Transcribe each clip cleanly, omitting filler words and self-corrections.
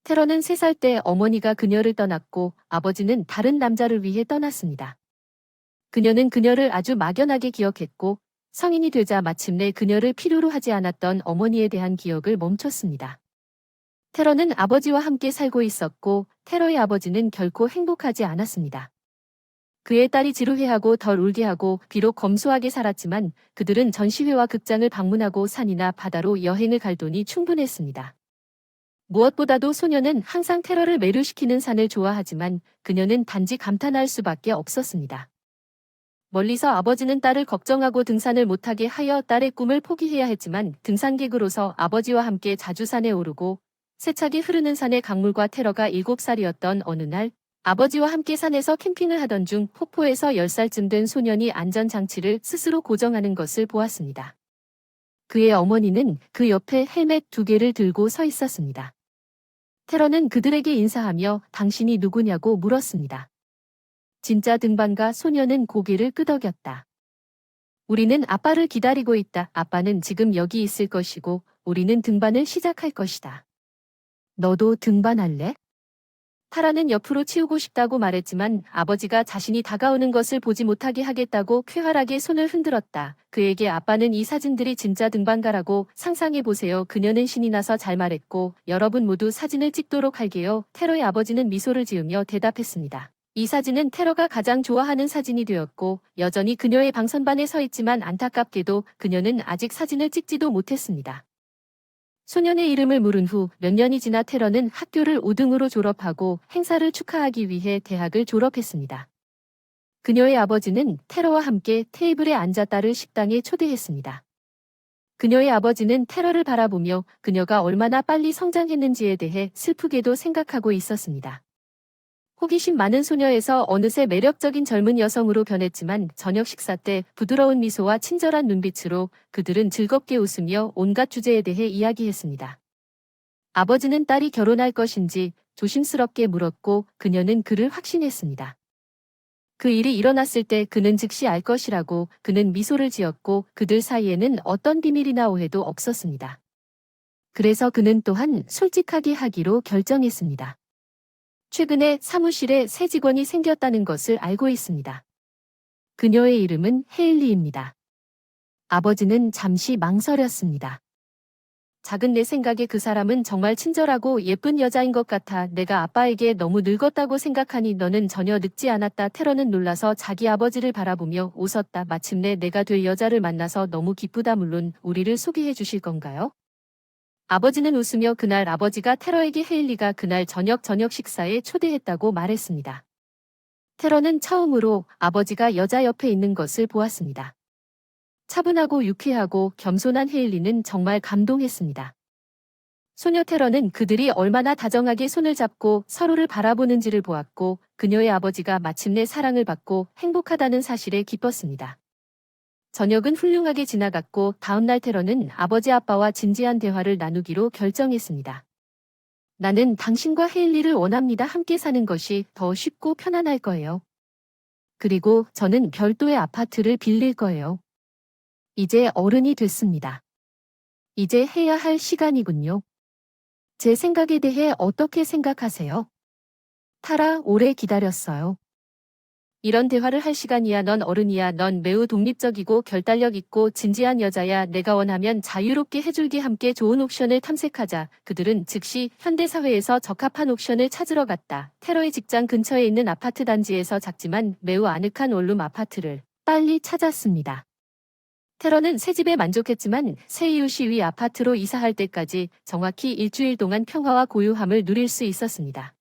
테러는 3살 때 어머니가 그녀를 떠났고 아버지는 다른 남자를 위해 떠났습니다. 그녀는 그녀를 아주 막연하게 기억했고 성인이 되자 마침내 그녀를 필요로 하지 않았던 어머니에 대한 기억을 멈췄습니다. 테러는 아버지와 함께 살고 있었고 테러의 아버지는 결코 행복하지 않았습니다. 그의 딸이 지루해하고 덜 울게 하고 비록 검소하게 살았지만 그들은 전시회와 극장을 방문하고 산이나 바다로 여행을 갈 돈이 충분했습니다. 무엇보다도 소녀는 항상 테러를 매료시키는 산을 좋아하지만 그녀는 단지 감탄할 수밖에 없었습니다. 멀리서 아버지는 딸을 걱정하고 등산을 못하게 하여 딸의 꿈을 포기해야 했지만 등산객으로서 아버지와 함께 자주 산에 오르고 세차게 흐르는 산의 강물과 테러가 7살이었던 어느 날 아버지와 함께 산에서 캠핑을 하던 중 폭포에서 10살쯤 된 소년이 안전장치를 스스로 고정하는 것을 보았습니다. 그의 어머니는 그 옆에 헬멧 2개를 들고 서 있었습니다. 테러는 그들에게 인사하며 당신이 누구냐고 물었습니다. 진짜 등반가 소녀는 고개를 끄덕였다. 우리는 아빠를 기다리고 있다. 아빠는 지금 여기 있을 것이고 우리는 등반을 시작할 것이다. 너도 등반할래? 타라는 옆으로 치우고 싶다고 말했지만 아버지가 자신이 다가오는 것을 보지 못하게 하겠다고 쾌활하게 손을 흔들었다. 그에게 아빠는 이 사진들이 진짜 등반가라고 상상해보세요. 그녀는 신이 나서 잘 말했고 여러분 모두 사진을 찍도록 할게요. 테러의 아버지는 미소를 지으며 대답했습니다. 이 사진은 테러가 가장 좋아하는 사진이 되었고 여전히 그녀의 방선반에 서 있지만 안타깝게도 그녀는 아직 사진을 찍지도 못했습니다. 소년의 이름을 물은 후 몇 년이 지나 테러는 학교를 5등으로 졸업하고 행사를 축하하기 위해 대학을 졸업했습니다. 그녀의 아버지는 테러와 함께 테이블에 앉아 딸을 식당에 초대했습니다. 그녀의 아버지는 테러를 바라보며 그녀가 얼마나 빨리 성장했는지에 대해 슬프게도 생각하고 있었습니다. 호기심 많은 소녀에서 어느새 매력적인 젊은 여성으로 변했지만 저녁 식사 때 부드러운 미소와 친절한 눈빛으로 그들은 즐겁게 웃으며 온갖 주제에 대해 이야기했습니다. 아버지는 딸이 결혼할 것인지 조심스럽게 물었고 그녀는 그를 확신했습니다. 그 일이 일어났을 때 그는 즉시 알 것이라고 그는 미소를 지었고 그들 사이에는 어떤 비밀이나 오해도 없었습니다. 그래서 그는 또한 솔직하게 하기로 결정했습니다. 최근에 사무실에 새 직원이 생겼다는 것을 알고 있습니다. 그녀의 이름은 헤일리입니다. 아버지는 잠시 망설였습니다. 작은 내 생각에 그 사람은 정말 친절하고 예쁜 여자인 것 같아. 내가 아빠에게 너무 늙었다고 생각하니 너는 전혀 늙지 않았다. 테러는 놀라서 자기 아버지를 바라보며 웃었다. 마침내 내가 될 여자를 만나서 너무 기쁘다. 물론 우리를 소개해 주실 건가요? 아버지는 웃으며 그날 아버지가 테러에게 헤일리가 그날 저녁 식사에 초대했다고 말했습니다. 테러는 처음으로 아버지가 여자 옆에 있는 것을 보았습니다. 차분하고 유쾌하고 겸손한 헤일리는 정말 감동했습니다. 소녀 테러는 그들이 얼마나 다정하게 손을 잡고 서로를 바라보는지를 보았고 그녀의 아버지가 마침내 사랑을 받고 행복하다는 사실에 기뻤습니다. 저녁은 훌륭하게 지나갔고 다음날 테러는 아버지 아빠와 진지한 대화를 나누기로 결정했습니다. 나는 당신과 헤일리를 원합니다. 함께 사는 것이 더 쉽고 편안할 거예요. 그리고 저는 별도의 아파트를 빌릴 거예요. 이제 어른이 됐습니다. 이제 해야 할 시간이군요. 제 생각에 대해 어떻게 생각하세요? 타라, 오래 기다렸어요. 이런 대화를 할 시간이야. 넌 어른이야. 넌 매우 독립적이고 결단력 있고 진지한 여자야. 내가 원하면 자유롭게 해줄게. 함께 좋은 옵션을 탐색하자. 그들은 즉시 현대사회에서 적합한 옵션을 찾으러 갔다. 테러의 직장 근처에 있는 아파트 단지에서 작지만 매우 아늑한 원룸 아파트를 빨리 찾았습니다. 테러는 새 집에 만족했지만 새 이웃이 위 아파트로 이사할 때까지 정확히 일주일 동안 평화와 고요함을 누릴 수 있었습니다.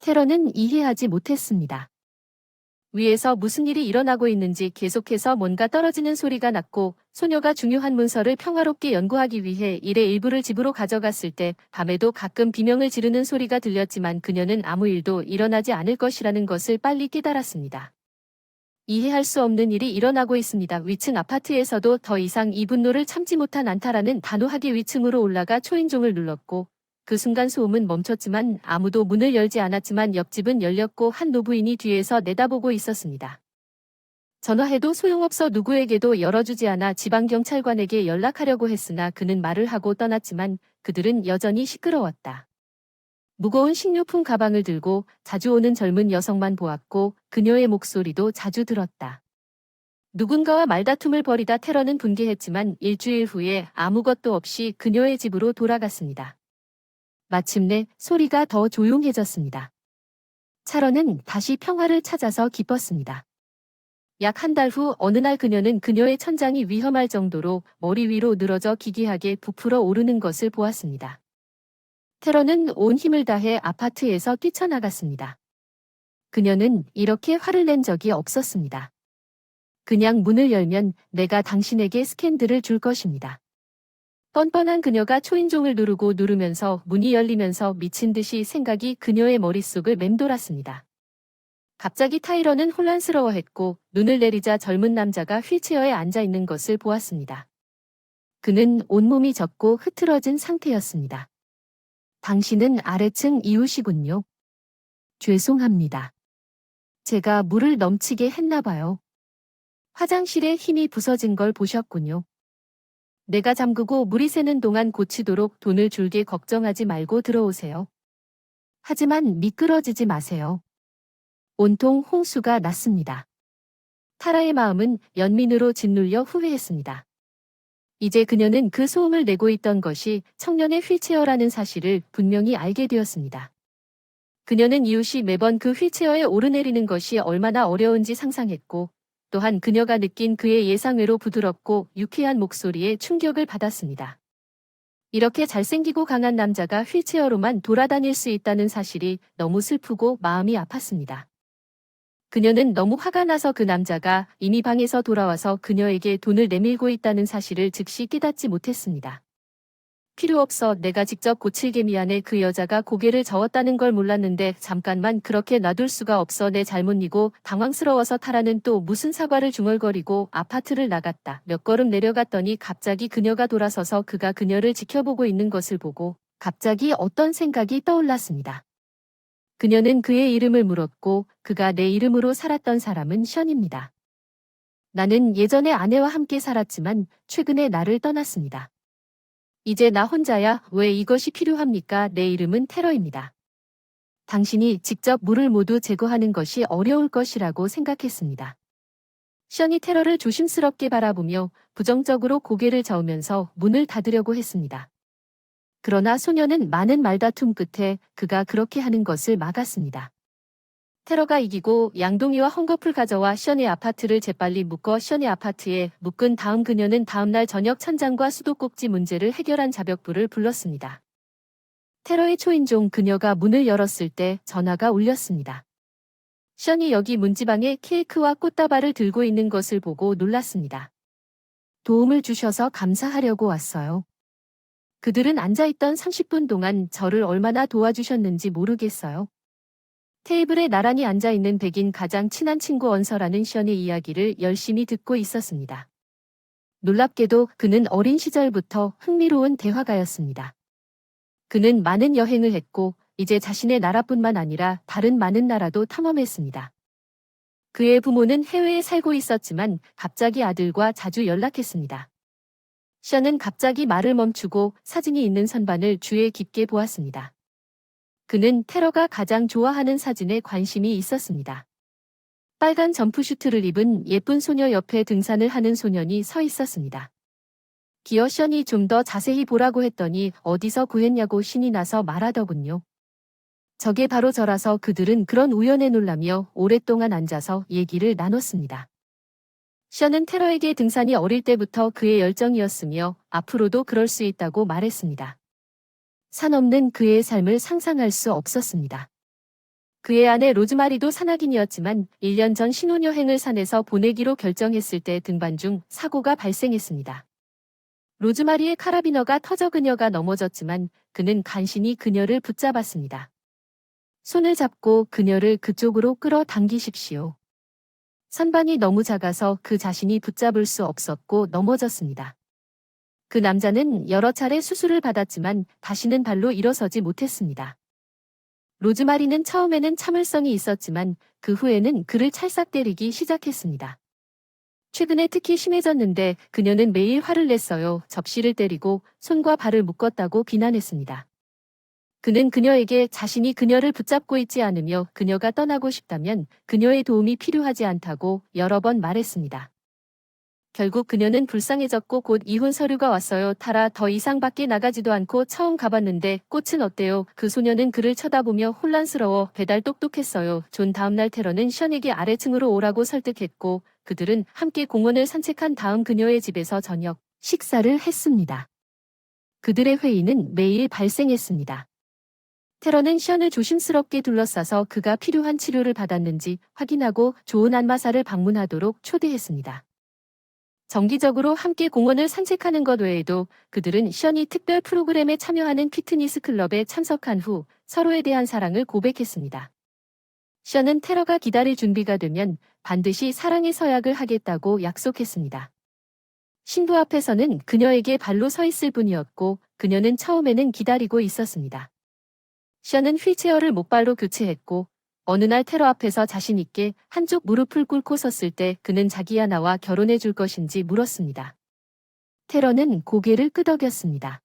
테러는 이해하지 못했습니다. 위에서 무슨 일이 일어나고 있는지 계속해서 뭔가 떨어지는 소리가 났고 소녀가 중요한 문서를 평화롭게 연구하기 위해 일의 일부를 집으로 가져갔을 때 밤에도 가끔 비명을 지르는 소리가 들렸지만 그녀는 아무 일도 일어나지 않을 것이라는 것을 빨리 깨달았습니다. 이해할 수 없는 일이 일어나고 있습니다. 위층 아파트에서도 더 이상 이 분노를 참지 못한 안타라는 단호하게 위층으로 올라가 초인종을 눌렀고 그 순간 소음은 멈췄지만 아무도 문을 열지 않았지만 옆집은 열렸고 한 노부인이 뒤에서 내다보고 있었습니다. 전화해도 소용없어 누구에게도 열어주지 않아 지방경찰관에게 연락하려고 했으나 그는 말을 하고 떠났지만 그들은 여전히 시끄러웠다. 무거운 식료품 가방을 들고 자주 오는 젊은 여성만 보았고 그녀의 목소리도 자주 들었다. 누군가와 말다툼을 벌이다 테러는 분개했지만 일주일 후에 아무것도 없이 그녀의 집으로 돌아갔습니다. 마침내 소리가 더 조용해졌습니다. 차런은 다시 평화를 찾아서 기뻤습니다. 약 한 달 후 어느 날 그녀는 그녀의 천장이 위험할 정도로 머리 위로 늘어져 기괴하게 부풀어 오르는 것을 보았습니다. 테러는 온 힘을 다해 아파트에서 뛰쳐나갔습니다. 그녀는 이렇게 화를 낸 적이 없었습니다. 그냥 문을 열면 내가 당신에게 스캔들을 줄 것입니다. 뻔뻔한 그녀가 초인종을 누르면서 문이 열리면서 미친 듯이 생각이 그녀의 머릿속을 맴돌았습니다. 갑자기 타이러는 혼란스러워했고 눈을 내리자 젊은 남자가 휠체어에 앉아 있는 것을 보았습니다. 그는 온몸이 젖고 흐트러진 상태였습니다. 당신은 아래층 이웃이군요. 죄송합니다. 제가 물을 넘치게 했나 봐요. 화장실에 힘이 부서진 걸 보셨군요. 내가 잠그고 물이 새는 동안 고치도록 돈을 줄게 걱정하지 말고 들어오세요. 하지만 미끄러지지 마세요. 온통 홍수가 났습니다. 타라의 마음은 연민으로 짓눌려 후회했습니다. 이제 그녀는 그 소음을 내고 있던 것이 청년의 휠체어라는 사실을 분명히 알게 되었습니다. 그녀는 이웃이 매번 그 휠체어에 오르내리는 것이 얼마나 어려운지 상상했고 또한 그녀가 느낀 그의 예상외로 부드럽고 유쾌한 목소리에 충격을 받았습니다. 이렇게 잘생기고 강한 남자가 휠체어로만 돌아다닐 수 있다는 사실이 너무 슬프고 마음이 아팠습니다. 그녀는 너무 화가 나서 그 남자가 이미 방에서 돌아와서 그녀에게 돈을 내밀고 있다는 사실을 즉시 깨닫지 못했습니다. 필요 없어, 내가 직접 고칠게. 미안해. 그 여자가 고개를 저었다는 걸 몰랐는데 잠깐만 그렇게 놔둘 수가 없어. 내 잘못이고 당황스러워서. 타라는 또 무슨 사과를 중얼거리고 아파트를 나갔다. 몇 걸음 내려갔더니 갑자기 그녀가 돌아서서 그가 그녀를 지켜보고 있는 것을 보고 갑자기 어떤 생각이 떠올랐습니다. 그녀는 그의 이름을 물었고 그가 내 이름으로 살았던 사람은 션입니다. 나는 예전에 아내와 함께 살았지만 최근에 나를 떠났습니다. 이제 나 혼자야. 왜 이것이 필요합니까? 내 이름은 테러입니다. 당신이 직접 물을 모두 제거하는 것이 어려울 것이라고 생각했습니다. 션이 테러를 조심스럽게 바라보며 부정적으로 고개를 저으면서 문을 닫으려고 했습니다. 그러나 소녀는 많은 말다툼 끝에 그가 그렇게 하는 것을 막았습니다. 테러가 이기고 양동이와 헝겊을 가져와 션의 아파트를 재빨리 묶어 션의 아파트에 묶은 다음 그녀는 다음날 저녁 천장과 수도꼭지 문제를 해결한 자벽부를 불렀습니다. 테러의 초인종. 그녀가 문을 열었을 때 전화가 울렸습니다. 션이 여기 문지방에 케이크와 꽃다발을 들고 있는 것을 보고 놀랐습니다. 도움을 주셔서 감사하려고 왔어요. 그들은 앉아있던 30분 동안 저를 얼마나 도와주셨는지 모르겠어요. 테이블에 나란히 앉아있는 백인 가장 친한 친구 언서라는 션의 이야기를 열심히 듣고 있었습니다. 놀랍게도 그는 어린 시절부터 흥미로운 대화가였습니다. 그는 많은 여행을 했고 이제 자신의 나라뿐만 아니라 다른 많은 나라도 탐험했습니다. 그의 부모는 해외에 살고 있었지만 갑자기 아들과 자주 연락했습니다. 션은 갑자기 말을 멈추고 사진이 있는 선반을 주의 깊게 보았습니다. 그는 테러가 가장 좋아하는 사진에 관심이 있었습니다. 빨간 점프슈트를 입은 예쁜 소녀 옆에 등산을 하는 소년이 서 있었습니다. 기어 션이 좀 더 자세히 보라고 했더니 어디서 구했냐고 신이 나서 말하더군요. 저게 바로 저라서 그들은 그런 우연에 놀라며 오랫동안 앉아서 얘기를 나눴습니다. 션은 테러에게 등산이 어릴 때부터 그의 열정이었으며 앞으로도 그럴 수 있다고 말했습니다. 산 없는 그의 삶을 상상할 수 없었습니다. 그의 아내 로즈마리도 산악인이었지만 1년 전 신혼여행을 산에서 보내기로 결정했을 때 등반 중 사고가 발생했습니다. 로즈마리의 카라비너가 터져 그녀가 넘어졌지만 그는 간신히 그녀를 붙잡았습니다. 손을 잡고 그녀를 그쪽으로 끌어당기십시오. 선반이 너무 작아서 그 자신이 붙잡을 수 없었고 넘어졌습니다. 그 남자는 여러 차례 수술을 받았지만 다시는 발로 일어서지 못했습니다. 로즈마리는 처음에는 참을성이 있었지만 그 후에는 그를 찰싹 때리기 시작했습니다. 최근에 특히 심해졌는데 그녀는 매일 화를 냈어요. 접시를 때리고 손과 발을 묶었다고 비난했습니다. 그는 그녀에게 자신이 그녀를 붙잡고 있지 않으며 그녀가 떠나고 싶다면 그녀의 도움이 필요하지 않다고 여러 번 말했습니다. 결국 그녀는 불쌍해졌고 곧 이혼 서류가 왔어요. 타라 더 이상 밖에 나가지도 않고 처음 가봤는데 꽃은 어때요? 그 소녀는 그를 쳐다보며 혼란스러워 배달 똑똑했어요. 존 다음날 테러는 션에게 아래층으로 오라고 설득했고 그들은 함께 공원을 산책한 다음 그녀의 집에서 저녁 식사를 했습니다. 그들의 회의는 매일 발생했습니다. 테러는 션을 조심스럽게 둘러싸서 그가 필요한 치료를 받았는지 확인하고 좋은 안마사를 방문하도록 초대했습니다. 정기적으로 함께 공원을 산책하는 것 외에도 그들은 션이 특별 프로그램에 참여하는 피트니스 클럽에 참석한 후 서로에 대한 사랑을 고백했습니다. 션은 테러가 기다릴 준비가 되면 반드시 사랑의 서약을 하겠다고 약속했습니다. 신부 앞에서는 그녀에게 발로 서 있을 뿐이었고 그녀는 처음에는 기다리고 있었습니다. 션은 휠체어를 목발로 교체했고 어느 날 테러 앞에서 자신 있게 한쪽 무릎을 꿇고 섰을 때 그는 자기야 나와 결혼해 줄 것인지 물었습니다. 테러는 고개를 끄덕였습니다.